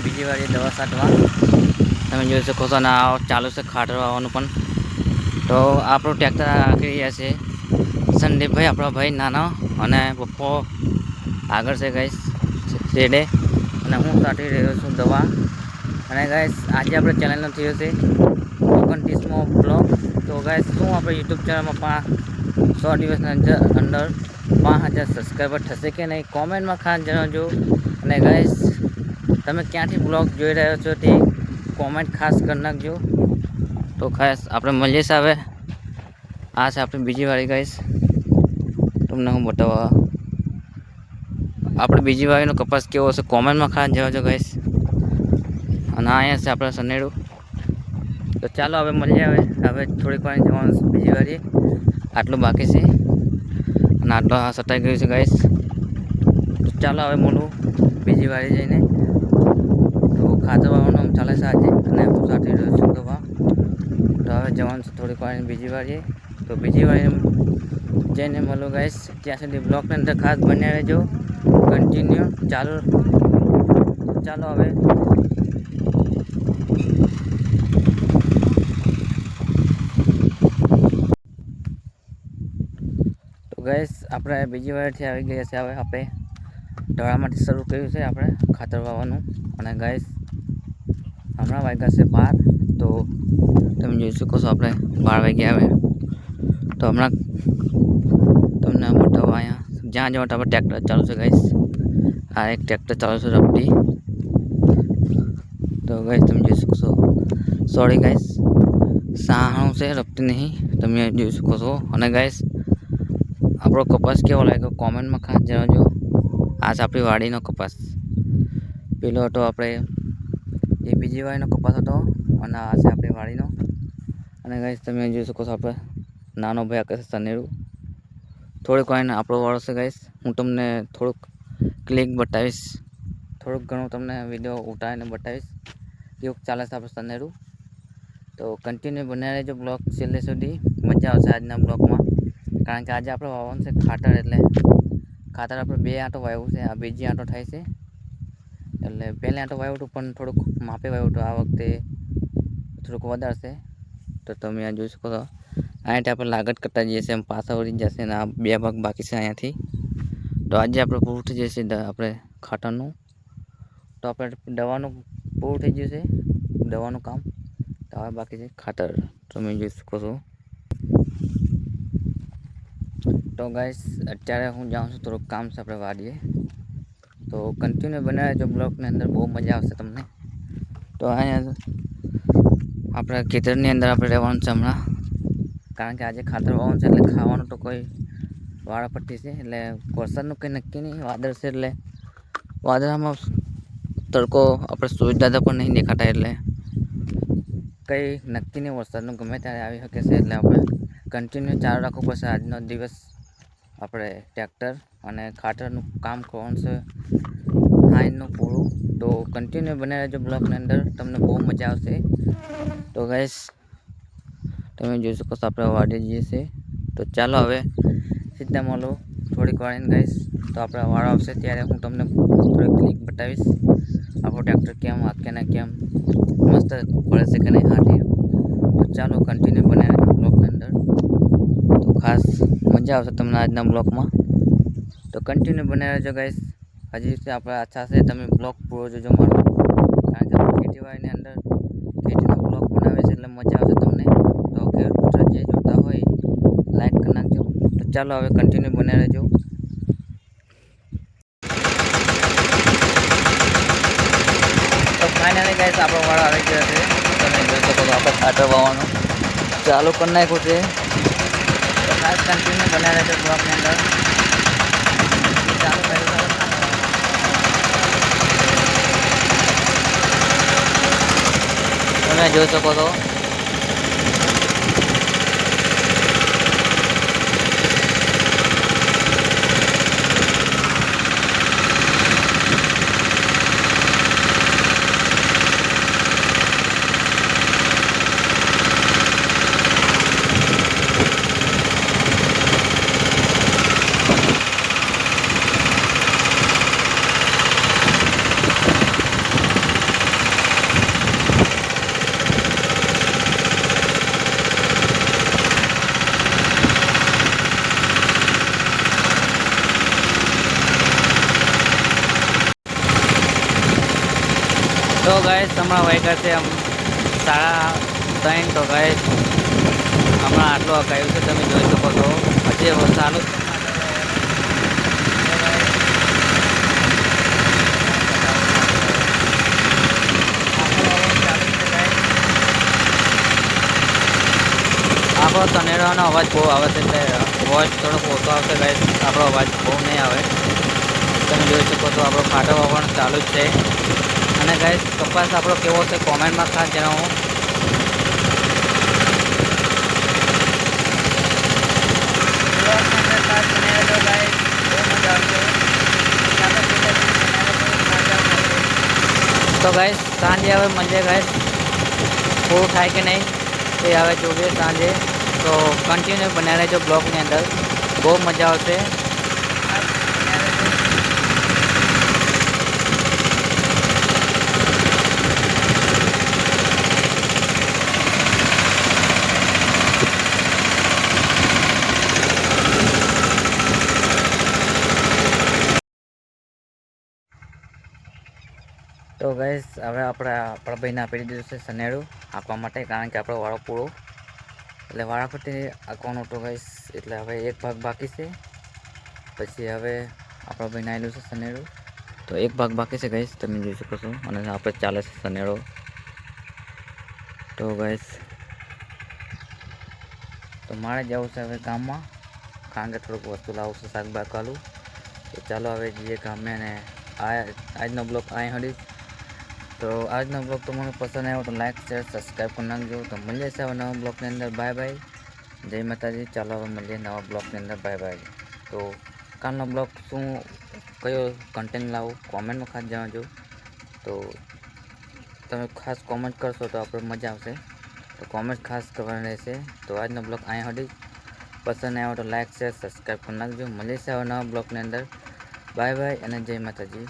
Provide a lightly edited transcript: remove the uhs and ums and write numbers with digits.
બીજી વાર દવા છાંટવા તમે જોઈ શકો છો. અને આ ચાલુ છે ખાતર વાવવાનું પણ. તો આપણું ટ્રેક્ટર આખી રહ્યા છે સંદીપભાઈ, આપણો ભાઈ નાનો, અને પપ્પો આગળ છે ગાઈસ શેડે, અને હું છાંટી રહ્યો છું દવા. અને ગાઈસ આજે આપણે ચેનલનો થયો છે 29મો બ્લોગ. તો ગાઈસ શું આપણે યુટ્યુબ ચેનલમાં 100 દિવસની અંદર 5000 સબસ્ક્રાઈબર થશે કે નહીં, કોમેન્ટમાં ખાસ જણાવજો. અને ગાઈસ તમે ક્યાંથી બ્લોગ જોઈ રહ્યો છો તે કોમેન્ટ ખાસ કરી નાખજો. તો ખાસ આપણે મળીએ છીએ હવે. આ છે આપણી બીજી વાળી ગાઈસ, તમને હું બતાવવા. આપણે બીજી વાળીનો કપાસ કેવો હશે કોમેન્ટમાં ખાસ જણાવજો ગાઈસ. અને અહીંયા છે આપણે સનેડું. તો ચાલો હવે મળીએ. હવે થોડીક વાર જવાનું છે બીજી વાળી. આટલું બાકી છે અને આટલો સટાઈ ગયું છે ગાઈસ. તો ચાલો હવે મળું બીજી વાળી જઈને. તો ખાતર વાળવાનું ચાલે છે આજે, અને હું છાંટી રહ્યો છું દવા. તો હવે જવાનું છે થોડીક વાર બીજી વાળીએ. તો બીજી વાળી જઈને મળું ગાઈસ. ત્યાં સુધી બ્લોગની અંદર ખાસ બન્યા રહેજો, કન્ટિન્યુ ચાલો હવે. તો ગાઈસ આપણે બીજી વારથી આવી ગયા છે. હવે આપણે ઢળામાંથી શરૂ કર્યું છે આપણે ખાતર વાવવાનું. અને ગાઈસ હમણાં વાગ્યા છે 12. તો તમે જોઈ શકો છો આપણે 12 વાગ્યા આવે. તો હમણાં તમને બતાવો અહીંયા જ્યાં જવા આપણે ટ્રેક્ટર ચાલુ છે ગાઈસ. આ એક ટ્રેક્ટર ચાલુ છે રફટી. તો ગાઈસ તમે જોઈ શકો છો. સોરી ગાઈસ, સાહણું છે રફટી નહીં, તમે જોઈ શકો છો. અને ગાઈસ આપણો કપાસ કેવો લાગ્યો કોમેન્ટમાં ખાસ જણાવજો. આ છે આપણી વાડીનો કપાસ. પેલો હતો આપણે એ બીજી વાડીનો કપાસ હતો, અને આ છે આપણી વાડીનો. અને ગાઈસ તમે જોઈ શકો છો આપણે નાનો ભાઈ આકાશ સનેરું. થોડીક વાર આપણો વાળો છે ગાઈસ. હું તમને થોડુંક ક્લિક બતાવીશ, થોડુંક ઘણું તમને વિડીયો ઉતારીને બતાવીશ કેવું ચાલે છે આપણે સનેરું. તો કન્ટિન્યુ બનાવી રહેજો બ્લોગ છેલ્લે સુધી. મજા આવશે આજના બ્લોગમાં, કારણ કે આજે આપણે વાવવાનું છે ખાતર. એટલે ખાતર આપણે 2 આંટો વાવ્યું છે, આ બીજી આંટો થાય છે. એટલે પહેલી આંટો વાવ્યું હતું પણ થોડુંક માપે વાવ્યું હતું, આ વખતે થોડુંક વધારે છે. તો તમે આ જોઈ શકો છો. અહીંયાથી આપણે લાગત કરતા જઈએ છીએ, એમ પાછા વળી જશે. અને આ 2 ભાગ બાકી છે અહીંયાથી. તો આજે આપણે પૂરું થઈ જશે આપણે ખાતરનું. તો આપણે દવાનું પૂરું થઈ ગયું છે, દવાનું કામ. તો હવે બાકી છે ખાતર, તમે જોઈ શકો છો. તો ગાઈસ અત્યારે હું જાઉં છું, થોડુંક કામ છે આપણે વાડીએ. તો કન્ટિન્યુ બનાવે જો બ્લોગની અંદર, બહુ મજા આવશે તમને. તો અહીંયા આપણે ખેતરની અંદર આપણે રહેવાનું છે હમણાં, કારણ કે આજે ખાતર વાવવાનું છે. એટલે ખાવાનું તો કોઈ વાળાપટ્ટી છે. એટલે વરસાદનું કંઈ નક્કી નહીં, વાદળ છે. એટલે વાદળામાં તડકો આપણે સૂર્યદાદા પણ નહીં દેખાતા, એટલે કંઈ નક્કી નહીં વરસાદનું, ગમે ત્યારે આવી શકે છે. એટલે આપણે કન્ટિન્યુ ચાલુ રાખવું પડશે આજનો દિવસ. આપણે ટ્રેક્ટર અને ખાતરનું કામ કરવાનું છે હાઈનું પૂરું. તો કન્ટિન્યુ બને રહેજો બ્લોગની અંદર, તમને બહુ મજા આવશે. તો ગાઈસ તમે જોઈ શકો છો આપણે વાડી જઈએ છીએ. તો ચાલો હવે સીધા મળો થોડીક વાર ગાઈસ. તો આપણે વાળો આવશે ત્યારે હું તમને થોડીક ક્લિક બતાવીશ આપણું ટ્રેક્ટર કેમ હાકે ને કેમ મસ્ત પડે છે કે નહીં હાથી. તો ચાલો કન્ટિન્યુ બને રહેજો બ્લોગની અંદર. તો ખાસ મજા આવશે તમને આજના બ્લોગમાં. તો કન્ટિન્યુ બને રહેજો ગાઈસ. હજી આપણે આછા છે તમે બ્લોગ પૂરો જોજો મારો, કારણ કે આપણે ખેતીવાડીની અંદર ખેતીનો બ્લોગ બનાવે છે એટલે મજા આવશે તમને. તો ખેડૂત જે જોતા હોય લાઈક કરી નાખજો. તો ચાલો હવે કન્ટિન્યુ બને રહેજો. તો ફાઇનલી ગાઈસ આપણો વાળો આવી ગયો છે. તમે જોઈ શકો છો આપણે ખાતર વાવવાનું ચાલુ કરી નાખ્યું છે. તો ખાસ કન્ટિન્યુ બને રહેજો બ્લોગની અંદર. ચાલુ કર્યું તમે જોઈ શકો છો. તો ગાઈસ હમણાં વાગ્યા છે 3:30. તો ગાઈસ હમણાં આટલું અગાયું છે, તમે જોઈ શકો છો. હજી ચાલુ જ છે. આપણો સનેરાનો અવાજ બહુ આવે છે, એટલે વોઇસ થોડોક ઓછો આવશે ગાઈસ. આપણો અવાજ બહુ નહીં આવે. તમે જોઈ શકો છો આપણો ફાટવા પણ ચાલુ જ છે. અને ગાઈસ કપાસ આપણો કેવો છે કોમેન્ટમાં ખાસ જણાવો. તો ગાઈસ સાંજે હવે મળીએ ગાઈસ, પૂરું થાય કે નહીં એ હવે જોઈએ સાંજે. તો કન્ટિન્યુ બન્યા રહેજો બ્લોગની અંદર, બહુ મજા આવશે. તો ગાઈસ હવે આપણા ભાઈને આપી દીધું છે સનેડું આપવા માટે, કારણ કે આપણો વાળો પૂરો એટલે વાળાફરતી આંકવાનો હતો ગાઈસ. એટલે હવે એક ભાગ બાકી છે, પછી હવે આપણા ભાઈને આવેલું છે સનેડું. તો એક ભાગ બાકી છે ગાઈસ, તમે જોઈ શકો છો. અને આપણે ચાલે છે સનેડો. તો ગાઈસ તો મારે જવું છે હવે ગામમાં, કારણ કે થોડુંક વસ્તુ લાવવું છે શાકભાજીવાળું. તો ચાલો હવે જઈએ ગામે. અને આજનો બ્લોગ અહીં હડી. તો આજનો બ્લોગ તમને પસંદ આવ્યો તો લાઈક શેર સબસ્ક્રાઈબ કરી નાખજો. તો મળીએ છે હવે નવા બ્લોગની અંદર. બાય બાય, જય માતાજી. ચાલો હવે મળીએ નવા બ્લોગની અંદર. Bye bye. તો કાલનો બ્લોગ શું કયો કન્ટેન્ટ લાવું કોમેન્ટમાં ખાસ જણાવજો. તો તમે ખાસ કોમેન્ટ કરશો તો આપણે મજા આવશે. તો કોમેન્ટ ખાસ કરવાની રહેશે. તો આજનો બ્લોગ અહીં હડી. પસંદ આવ્યો તો લાઈક શેર સબસ્ક્રાઈબ કરી નાખજો. મળીએ છે હવે નવા બ્લોગની અંદર. બાય બાય અને જય માતાજી.